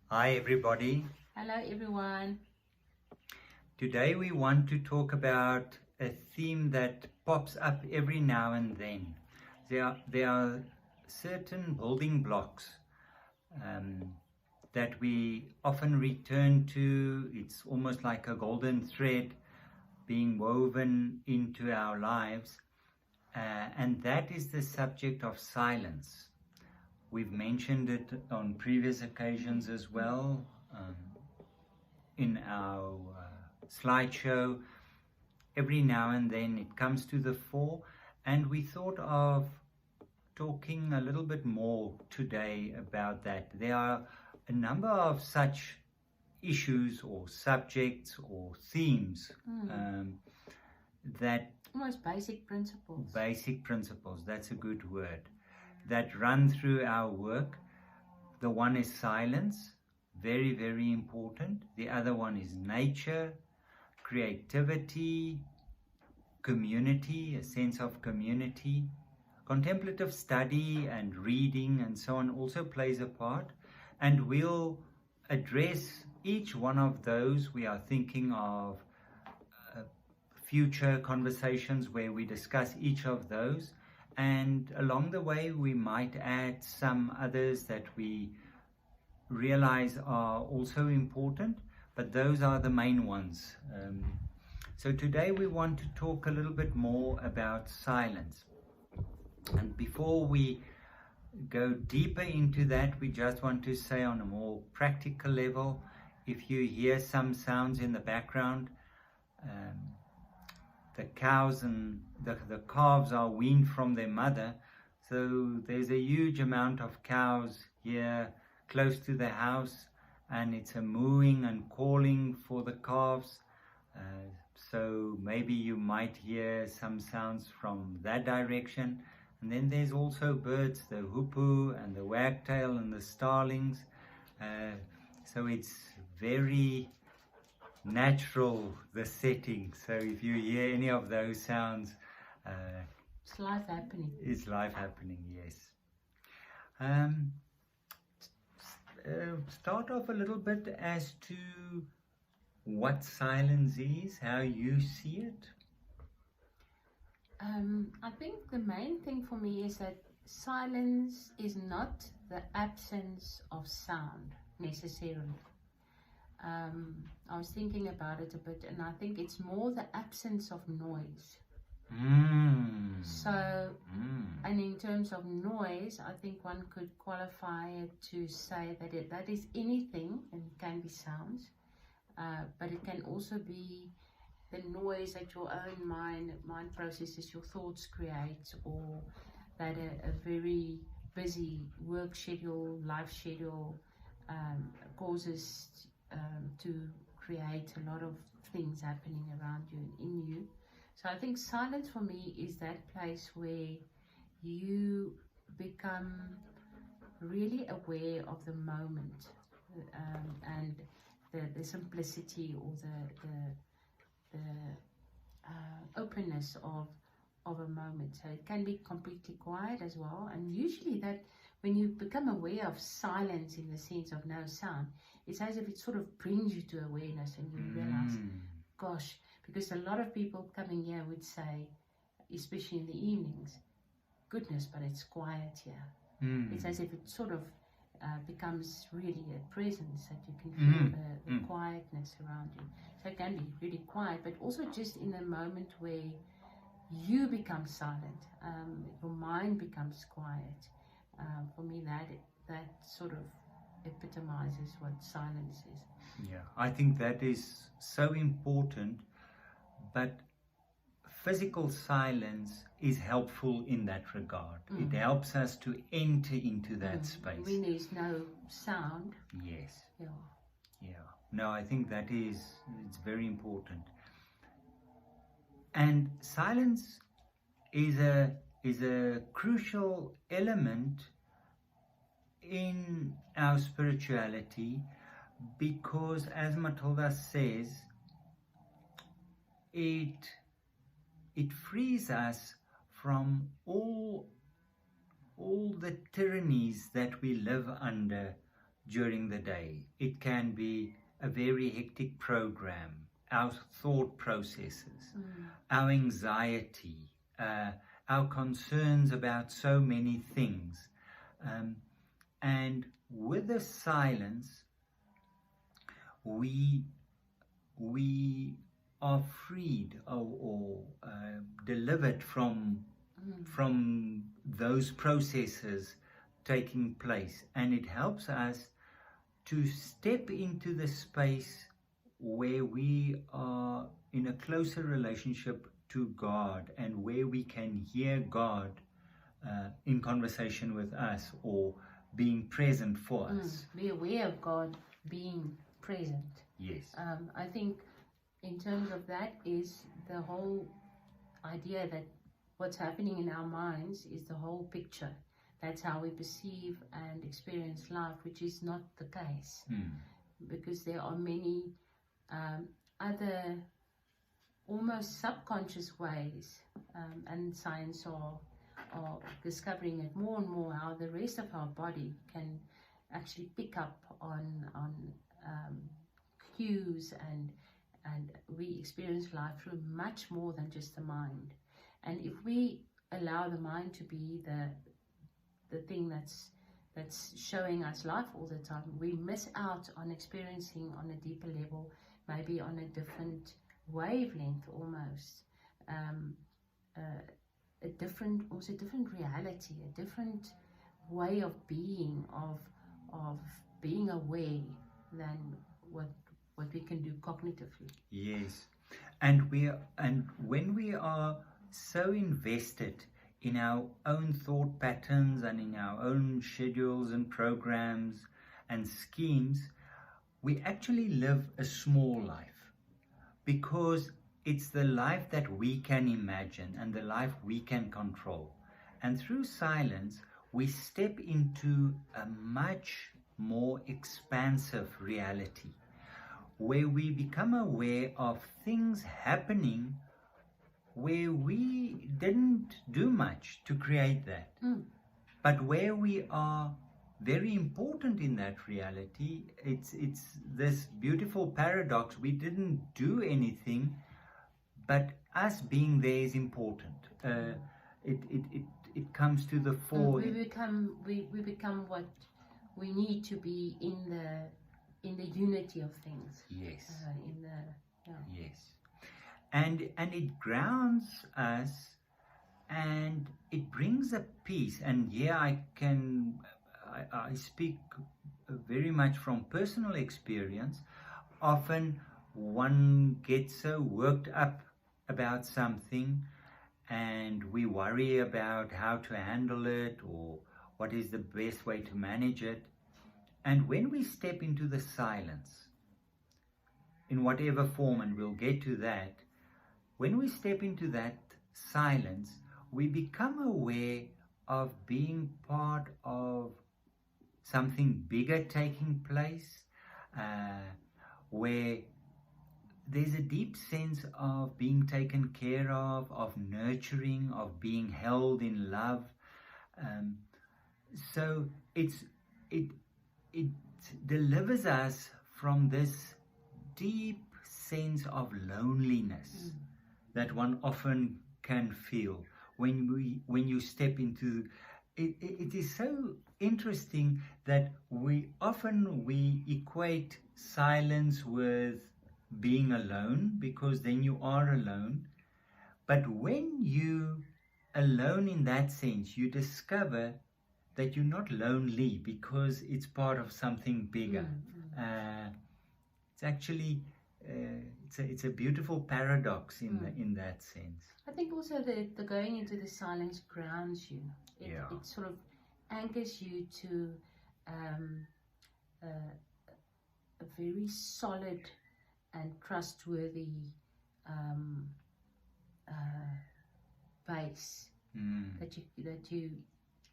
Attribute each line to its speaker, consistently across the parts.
Speaker 1: Hi everybody.
Speaker 2: Hello everyone.
Speaker 1: Today we want to talk about a theme that pops up every now and then. There are certain building blocks um, that we often return to. It's almost like a golden thread being woven into our lives, and that is the subject of silence. We've mentioned it on previous occasions as well. In our slideshow. Every now and then it comes to the fore, and we thought of talking a little bit more today about that. There are a number of such issues or subjects or themes that
Speaker 2: Almost basic
Speaker 1: principles, that's a good word, that run through our work. The one is silence, very, very important. The other one is nature, creativity, community, a sense of community. Contemplative study and reading and so on also plays a part. And we'll address each one of those. We are thinking of future conversations where we discuss each of those. And along the way, we might add some others that we realize are also important, but those are the main ones. So today we want to talk a little bit more about silence. And before we go deeper into that, we just want to say on a more practical level, if you hear some sounds in the background, the cows and the calves are weaned from their mother, so there's a huge amount of cows here close to the house, and it's a mooing and calling for the calves. So maybe you might hear some sounds from that direction. And then there's also birds, the hoopoe and the wagtail and the starlings. So it's very natural, the setting. So if you hear any of those sounds,
Speaker 2: it's life happening.
Speaker 1: It's life happening, yes. Start off a little bit as to what silence is, how you see it.
Speaker 2: I think the main thing for me is that silence is not the absence of sound necessarily. I was thinking about it a bit, and I think it's more the absence of noise. So, and in terms of noise, I think one could qualify it to say that that is anything, and it can be sounds, but it can also be the noise that your own mind processes, your thoughts create, or that a very busy work schedule, life schedule causes to create a lot of things happening around you and in you. So I think silence for me is that place where you become really aware of the moment and the simplicity or the openness of a moment. So it can be completely quiet as well, and usually that when you become aware of silence in the sense of no sound, it's as if it sort of brings you to awareness and you realize, gosh, because a lot of people coming here would say, especially in the evenings, goodness, but it's quiet here. It's as if it sort of becomes really a presence that you can feel the quietness around you. So it can be really quiet, but also just in a moment where you become silent, your mind becomes quiet. For me, that sort of epitomizes what silence is.
Speaker 1: Yeah, I think that is so important, but physical silence is helpful in that regard. It helps us to enter into that space.
Speaker 2: When there's no sound.
Speaker 1: Yes.
Speaker 2: Yeah.
Speaker 1: Yeah. No, I think it's very important. And silence is a crucial element in our spirituality, because as Matilda says, it frees us from all the tyrannies that we live under, during the day. It can be a very hectic program, our thought processes, our anxiety, our concerns about so many things. And with the silence, we are freed or delivered from those processes taking place, and it helps us to step into the space where we are in a closer relationship to God, and where we can hear God in conversation with us or being present for us.
Speaker 2: Be aware of God being present.
Speaker 1: Yes.
Speaker 2: I think in terms of that is the whole idea that what's happening in our minds is the whole picture. That's how we perceive and experience life, which is not the case. Because there are many other almost subconscious ways, and science are discovering it more and more, how the rest of our body can actually pick up on cues, and we experience life through much more than just the mind. And if we allow the mind to be the thing that's showing us life all the time, we miss out on experiencing on a deeper level, maybe on a different wavelength almost, a different reality, a different way of being aware than what we can do cognitively.
Speaker 1: Yes. And when we are so invested in our own thought patterns and in our own schedules and programs and schemes, we actually live a small life, because it's the life that we can imagine and the life we can control. And through silence, we step into a much more expansive reality, where we become aware of things happening where we didn't do much to create that, but where we are very important in that reality. It's this beautiful paradox. We didn't do anything, but us being there is important. It comes to the fore.
Speaker 2: We become what we need to be in the unity of things.
Speaker 1: Yes.
Speaker 2: Yes.
Speaker 1: And it grounds us, and it brings a peace. And here I speak very much from personal experience. Often one gets so worked up about something, and we worry about how to handle it or what is the best way to manage it. And when we step into the silence, in whatever form, and we'll get to that, when we step into that silence, we become aware of being part of something bigger taking place, where there's a deep sense of being taken care of nurturing, of being held in love. So it delivers us from this deep sense of loneliness that one often can feel when you step into it. It is so interesting that we equate silence with being alone, because then you are alone. But when you alone in that sense, you discover that you're not lonely, because it's part of something bigger. It's actually it's a beautiful paradox in that sense.
Speaker 2: I think also the going into the silence grounds you. It sort of anchors you to a very solid and trustworthy base that you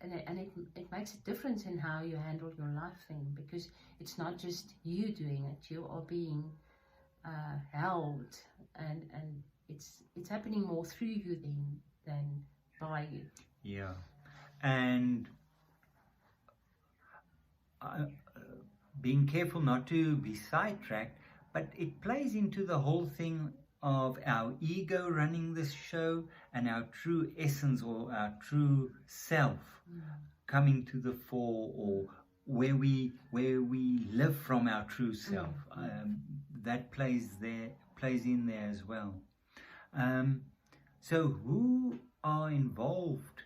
Speaker 2: and it makes a difference in how you handle your life then, because it's not just you doing it, you are being held, and it's happening more through you than by you.
Speaker 1: Yeah. And being careful not to be sidetracked, but it plays into the whole thing of our ego running this show and our true essence or our true self coming to the fore, or where we live from our true self. That plays in there as well. So who are involved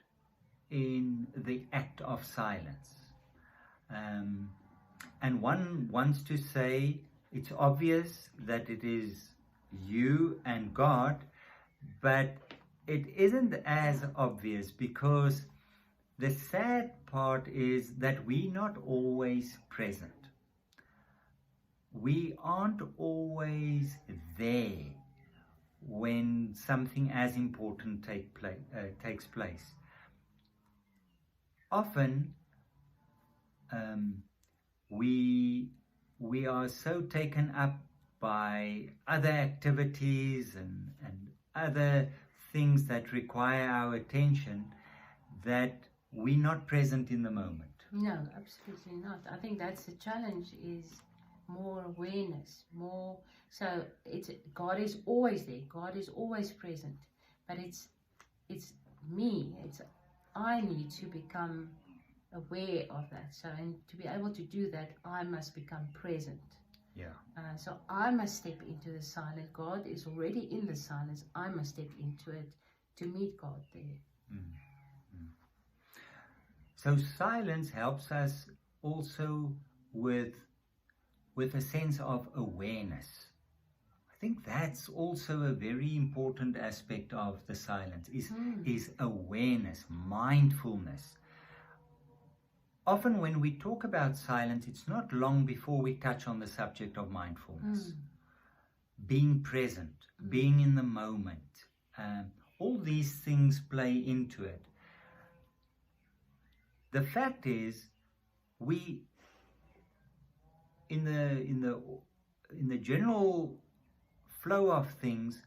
Speaker 1: in the act of silence? And one wants to say it's obvious that it is you and God, but it isn't as obvious, because the sad part is that we're not always present. We aren't always there when something as important takes place. Often we are so taken up by other activities and other things that require our attention that we're not present in the moment.
Speaker 2: No, absolutely not. I think that's the challenge, is more awareness, more. So God is always there. God is always present, but it's me. I need to become aware of that. So, and to be able to do that, I must become present.
Speaker 1: Yeah.
Speaker 2: So I must step into the silence. God is already in the silence. I must step into it to meet God there.
Speaker 1: So silence helps us also with a sense of awareness. I think that's also a very important aspect of the silence, is awareness, mindfulness. Often when we talk about silence, it's not long before we touch on the subject of mindfulness. Being present, being in the moment. All these things play into it. The fact is, we in the general flow of things,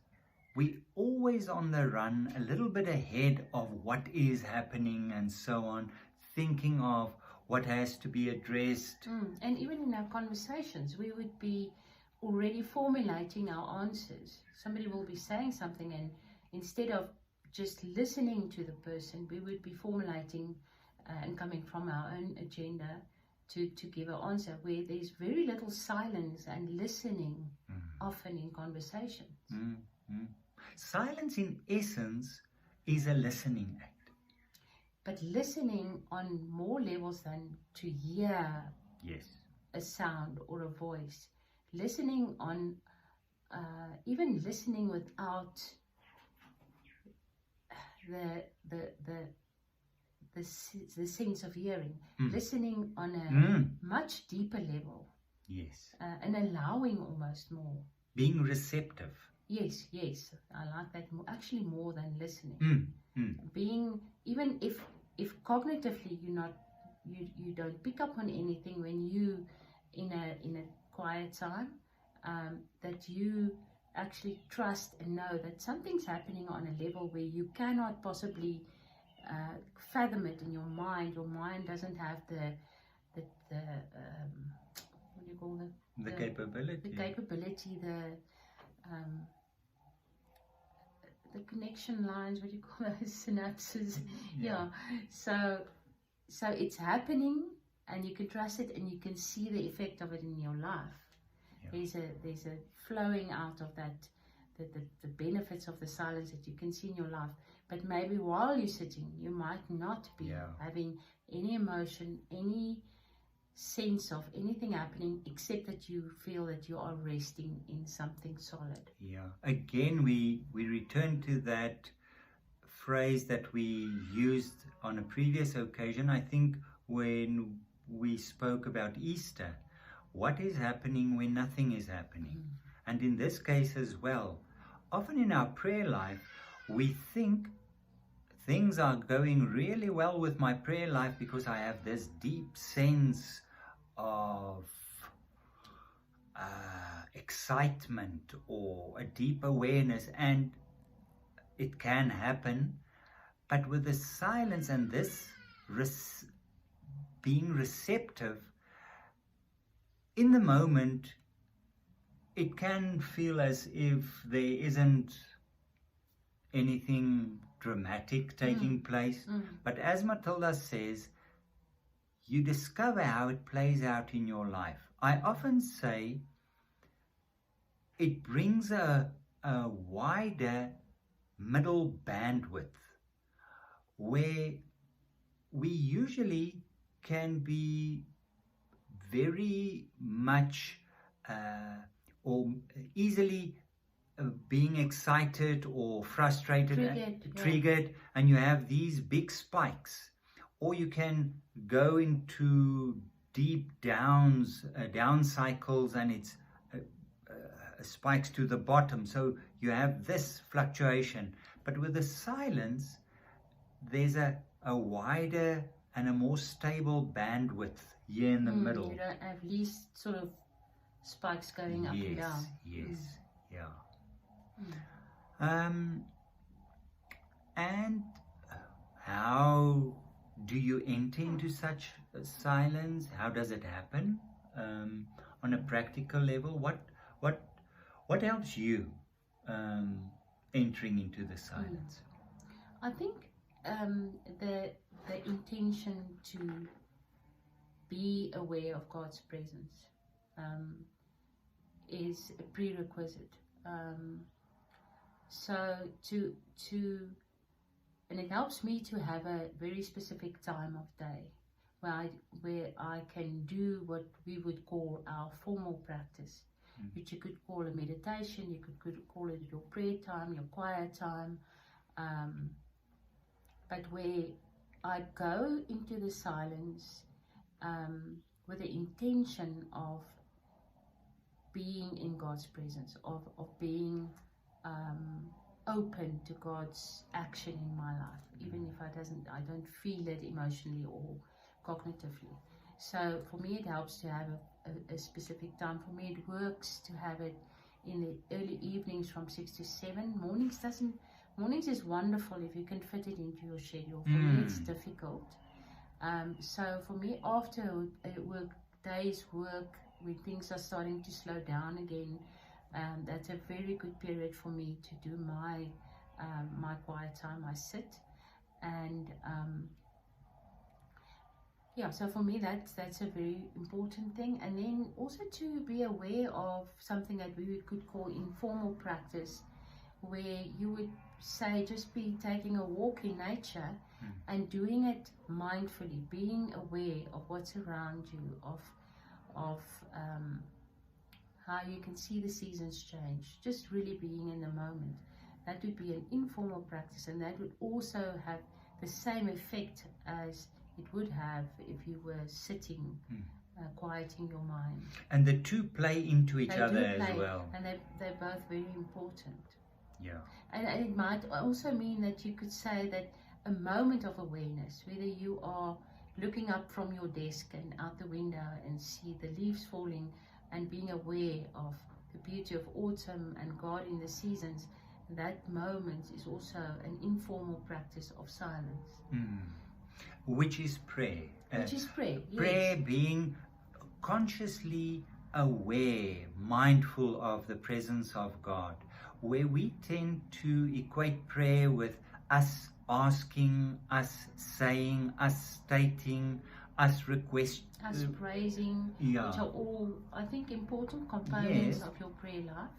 Speaker 1: we always on the run, a little bit ahead of what is happening and so on, thinking of what has to be addressed.
Speaker 2: And even in our conversations, we would be already formulating our answers. Somebody will be saying something, and instead of just listening to the person, we would be formulating and coming from our own agenda to give an answer, where there's very little silence and listening often in conversations.
Speaker 1: Silence in essence is a listening act.
Speaker 2: But listening on more levels than to hear a sound or a voice. Listening on, even listening without the sense of hearing. Listening on a much deeper level.
Speaker 1: Yes.
Speaker 2: And allowing almost more.
Speaker 1: Being receptive.
Speaker 2: Yes. I like that more, actually more than listening. Being, even if cognitively you don't pick up on anything when you in a quiet time, that you actually trust and know that something's happening on a level where you cannot possibly fathom it in your mind. Your mind doesn't have the what do you call it?
Speaker 1: The capability.
Speaker 2: The capability, the connection lines, what do you call those, synapses? Yeah. So it's happening, and you can trust it, and you can see the effect of it in your life. There's a flowing out of that, the benefits of the silence that you can see in your life. But maybe while you're sitting, you might not be having any emotion, any sense of anything happening, except that you feel that you are resting in something solid.
Speaker 1: Again, we return to that phrase that we used on a previous occasion, I think, when we spoke about Easter. What is happening when nothing is happening? And in this case as well, often in our prayer life, we think things are going really well with my prayer life because I have this deep sense of excitement or a deep awareness, and it can happen. But with the silence and this being receptive, in the moment, it can feel as if there isn't anything dramatic taking place. But as Matilda says, you discover how it plays out in your life. I often say it brings a wider middle bandwidth where we usually can be very much or easily being excited or frustrated, triggered, and you have these big spikes. Or you can go into deep down cycles, and it's spikes to the bottom. So you have this fluctuation. But with the silence, there's a wider and a more stable bandwidth here in the middle.
Speaker 2: You don't have these sort of spikes going up and down.
Speaker 1: Yes, yeah. And how do you enter into such silence? How does it happen on a practical level? What helps you entering into the silence?
Speaker 2: I think the intention to be aware of God's presence is a prerequisite. So and it helps me to have a very specific time of day where I can do what we would call our formal practice, which you could call a meditation, you could call it your prayer time, your quiet time, but where I go into the silence with the intention of being in God's presence, of being open to God's action in my life, even if I don't feel it emotionally or cognitively. So for me, it helps to have a specific time. For me, it works to have it in the early evenings from 6 to 7. Mornings is wonderful if you can fit it into your schedule. For me, it's difficult. So for me, after a day's work, when things are starting to slow down again, that's a very good period for me to do my quiet time. I sit and so for me that's a very important thing. And then also to be aware of something that we could call informal practice, where you would say just be taking a walk in nature and doing it mindfully, being aware of what's around you, of how you can see the seasons change, just really being in the moment. That would be an informal practice, and that would also have the same effect as it would have if you were sitting, quieting your mind.
Speaker 1: And the two play into each other as well.
Speaker 2: And they're both very important.
Speaker 1: Yeah.
Speaker 2: And it might also mean that you could say that a moment of awareness, whether you are looking up from your desk and out the window and see the leaves falling and being aware of the beauty of autumn and God in the seasons, that moment is also an informal practice of silence.
Speaker 1: Which is prayer.
Speaker 2: Which is prayer, yes.
Speaker 1: Prayer being consciously aware, mindful of the presence of God, where we tend to equate prayer with us asking, us saying, us stating, us requesting,
Speaker 2: us praising, which are all, I think, important components of your prayer life.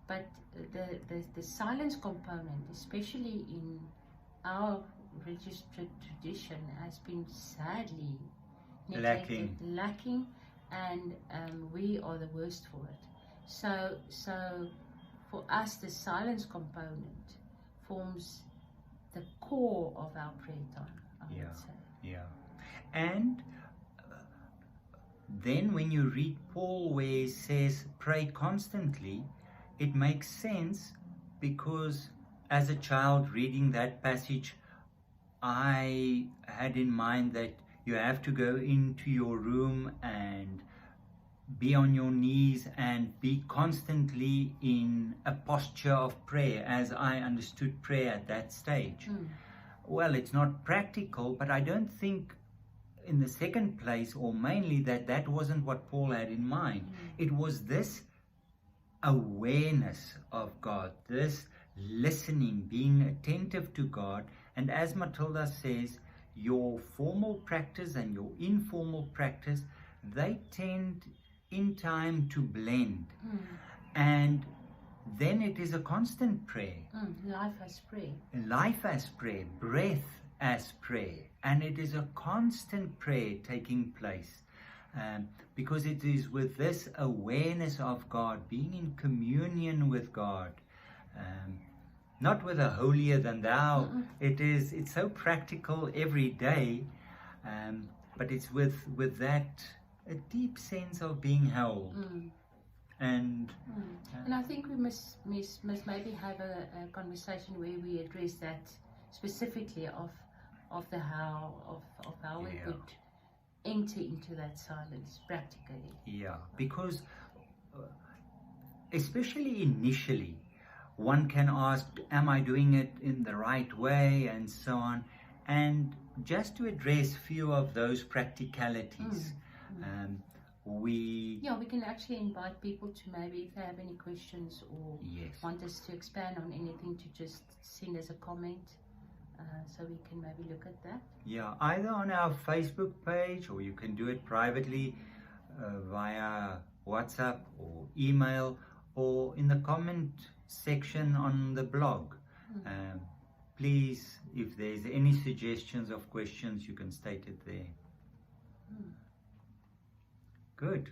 Speaker 2: But the silence component, especially in our religious tradition, has been sadly neglected, lacking, and we are the worst for it. So for us, the silence component forms the core of our prayer time, I would say.
Speaker 1: Yeah. And then when you read Paul where he says pray constantly, it makes sense, because as a child reading that passage, I had in mind that you have to go into your room and be on your knees and be constantly in a posture of prayer, as I understood prayer at that stage. Well, it's not practical, but I don't think in the second place, or mainly, that wasn't what Paul had in mind. It was this awareness of God, this listening, being attentive to God. And as Matilda says, your formal practice and your informal practice, they tend in time to blend. And then it is a constant prayer.
Speaker 2: Life as prayer.
Speaker 1: Life as prayer, breath as prayer. And it is a constant prayer taking place. Because it is with this awareness of God, being in communion with God, not with a holier than thou. It's so practical every day, but it's with that a deep sense of being held. And
Speaker 2: I think we must maybe have a conversation where we address that specifically of how we could enter into that silence practically.
Speaker 1: Yeah, because especially initially, one can ask, am I doing it in the right way, and so on. And just to address few of those practicalities, we
Speaker 2: can actually invite people to, maybe if they have any questions or want us to expand on anything, to just send us a comment, so we can maybe look at that.
Speaker 1: Yeah, either on our Facebook page, or you can do it privately via WhatsApp or email, or in the comment section on the blog. Please, if there's any suggestions of questions, you can state it there. Good.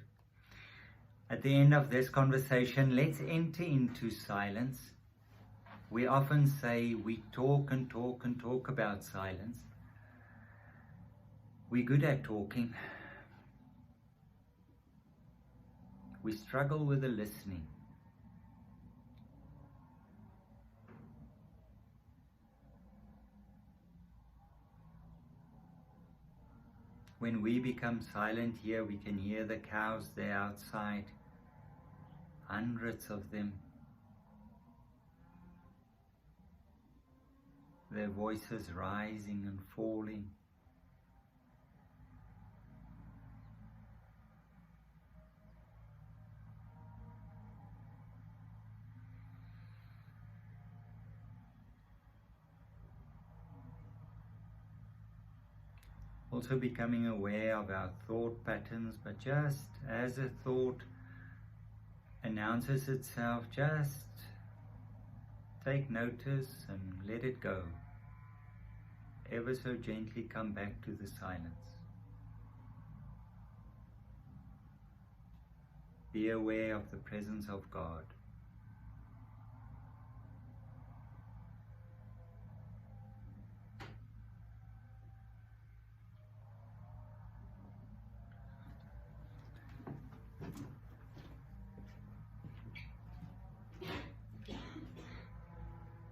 Speaker 1: At the end of this conversation, let's enter into silence. We often say we talk and talk and talk about silence. We're good at talking. We struggle with the listening. When we become silent here, we can hear the cows there outside, hundreds of them. Their voices rising and falling. Also becoming aware of our thought patterns, but just as a thought announces itself, just take notice and let it go. Ever so gently come back to the silence. Be aware of the presence of God.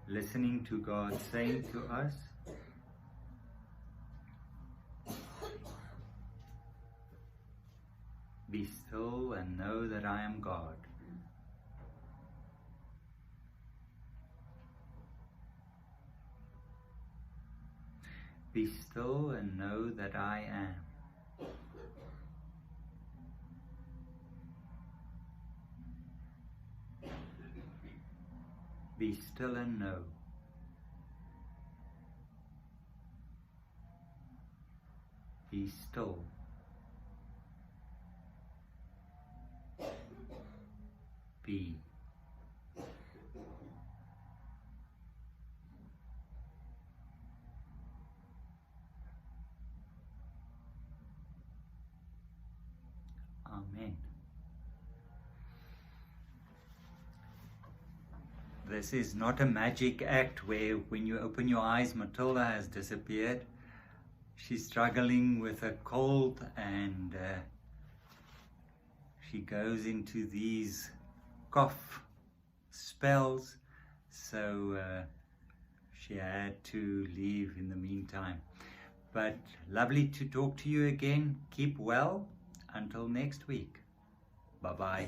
Speaker 1: Listening to God saying to us, be still and know that I am God. Be still and know that I am. Be still and know. Be still. Be. Amen. This is not a magic act where when you open your eyes, Matilda has disappeared. She's struggling with a cold, and she goes into these cough spells, so she had to leave in the meantime. But lovely to talk to you again. Keep well until next week. Bye-bye.